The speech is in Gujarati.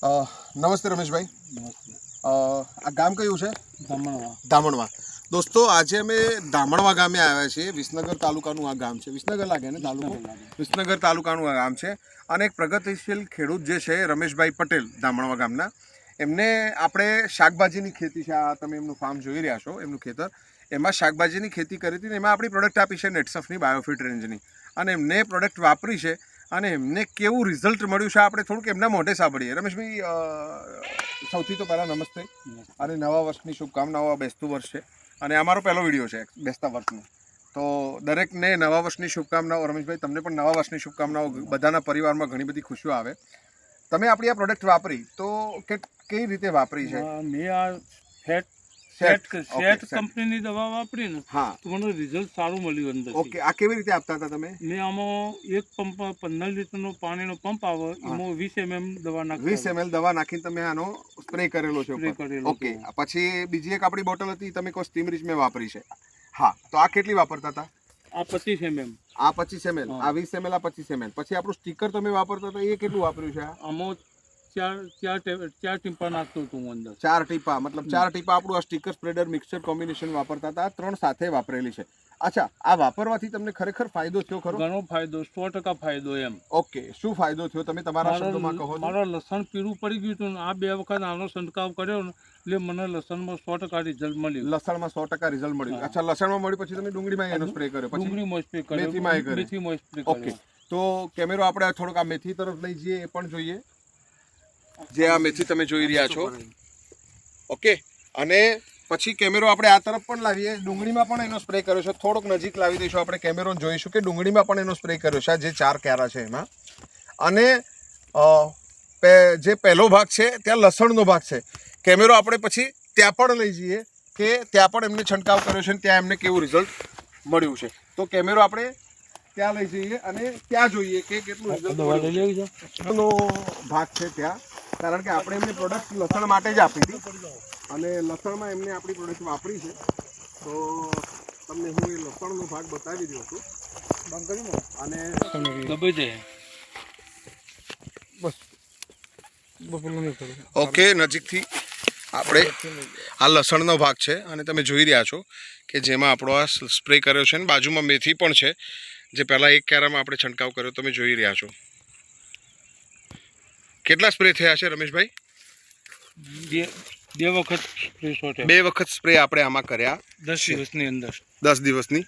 નમસ્તે રમેશભાઈ. આ ગામ કયું છે? દામણવા. દામણવા. દોસ્તો, આજે અમે દામણવા ગામે આવ્યા છીએ. વિસનગર તાલુકાનું આ ગામ છે. વિસનગર લાગે ને તાલુકો? વિસનગર તાલુકાનું આ ગામ છે. અને એક પ્રગતિશીલ ખેડૂત જે છે રમેશભાઈ પટેલ, દામણવા ગામના, એમને આપણે શાકભાજીની ખેતી છે. આ તમે એમનું ફાર્મ જોઈ રહ્યા છો, એમનું ખેતર. એમાં શાકભાજીની ખેતી કરી હતી ને એમાં આપણી પ્રોડક્ટ આપી છે નેટસફની બાયોફિટ રેન્જની. અને એમને પ્રોડક્ટ વાપરી છે અને એમને કેવું રિઝલ્ટ મળ્યું છે આપણે થોડુંક એમના મોઢે સાંભળીએ. રમેશભાઈ, સૌથી તો પહેલાં નમસ્તે અને નવા વર્ષની શુભકામનાઓ. આ બેસતું વર્ષ છે અને અમારો પહેલો વિડીયો છે બેસતા વર્ષનો. તો દરેકને નવા વર્ષની શુભકામનાઓ. રમેશભાઈ, તમને પણ નવા વર્ષની શુભકામનાઓ. બધાના પરિવારમાં ઘણી બધી ખુશીઓ આવે. તમે આપણી આ પ્રોડક્ટ વાપરી તો કઈ રીતે વાપરી છે? મેં આ સેટ કંપનીની દવા વાપરી ને, હા, તો મને રિઝલ્ટ સારું મળ્યું અંદર. ઓકે. આ કેવી રીતે આપતા હતા તમે? મેં આમાં એક પંપ 15 લીટરનો પાણીનો પંપ આવે, એમાં 20 ml દવા નાખી. 20 ml દવા નાખીને તમે આનો સ્પ્રે કરેલો છે? સ્પ્રે કરેલો. ઓકે. પછી બીજી એક આપણી બોટલ હતી, તમે કોઈ સ્ટીમ રીચ મેં વાપરી છે? હા. તો આ કેટલી વાપરતા હતા? આ 25 ml. આ 25 ml, આ 20 ml, આ 25 ml. પછી આપણું સ્ટીકર તમે વાપરતા હતા, એ કેટલું વાપર્યું છે? આમાં ચાર ટીપા નાખતો હતું હું અંદર. 4 ટીપા, મતલબ 4 ટીપા આપણું આ સ્ટીકર સ્પ્રેડર મિક્સર કોમ્બિનેશન વાપરતા હતા. આ 3 સાથે વાપરેલી છે. અચ્છા, આ વાપરવાથી તમને ખરેખર ફાયદો થયો ખરો? ઘણો ફાયદો, 100% ફાયદો એમ. ઓકે. શું ફાયદો થયો તમે તમારા શબ્દોમાં કહો? મારો લસણ પીળું પડી ગયું હતું ને, આ 2 વખત આનો છંટકાવ કર્યો ને, એટલે મને લસણમાં 100% રિઝલ્ટ મળ્યું. લસણમાં 100% રિઝલ્ટ મળ્યું. અચ્છા, લસણમાં મળ્યું પછી તમે ડુંગળીમાં એનો સ્પ્રે કર્યો? પછી ડુંગળીમાં સ્પ્રે કર્યો, મેથીમાં સ્પ્રે કર્યો. ઓકે. તો કેમેરો આપણે થોડુંક આ મેથી તરફ લઈ જઈએ, એ પણ જોઈએ. જે આ મેથી તમે જોઈ રહ્યા છો, ઓકે. અને પછી કેમેરો આપણે આ તરફ પણ લાવીએ. ડુંગળીમાં પણ એનો સ્પ્રે કર્યો છે. થોડોક નજીક લાવી દઈશું આપણે કેમેરો, જોઈશું કે ડુંગળીમાં પણ એનો સ્પ્રે કર્યો છે. જે 4 ક્યારા છે એમાં. અને જે પહેલો ભાગ છે ત્યાં લસણનો ભાગ છે. કેમેરો આપણે પછી ત્યાં પણ લઈ જઈએ કે ત્યાં પણ એમને છંટકાવ કર્યો છે અને ત્યાં એમને કેવું રિઝલ્ટ મળ્યું છે. તો કેમેરો આપણે ત્યાં લઈ જઈએ અને ત્યાં જોઈએ કે કેટલું રિઝલ્ટ ભાગ છે ત્યાં. કારણ કે આપણે એમને પ્રોડક્ટ લસણ માટે જ આપી હતી અને લસણમાં એમને આપણી પ્રોડક્ટ વાપરી છે. તો તમને હું એ લસણનો ભાગ બતાવી દઉં છું. અને ઓકે, નજીકથી આપણે આ લસણનો ભાગ છે અને તમે જોઈ રહ્યા છો કે જેમાં આપણો આ સ્પ્રે કર્યો છે. અને બાજુમાં મેથી પણ છે, જે પહેલાં એક ક્યારામાં આપણે છંટકાવ કર્યો. તમે જોઈ રહ્યા છો. કેટલા સ્પ્રે થયા છે રમેશભાઈ? 2 વખત સ્પ્રે. 2 વખત સ્પ્રે આપણે આમાં કર્યા 10 દિવસની અંદર. 10 દિવસની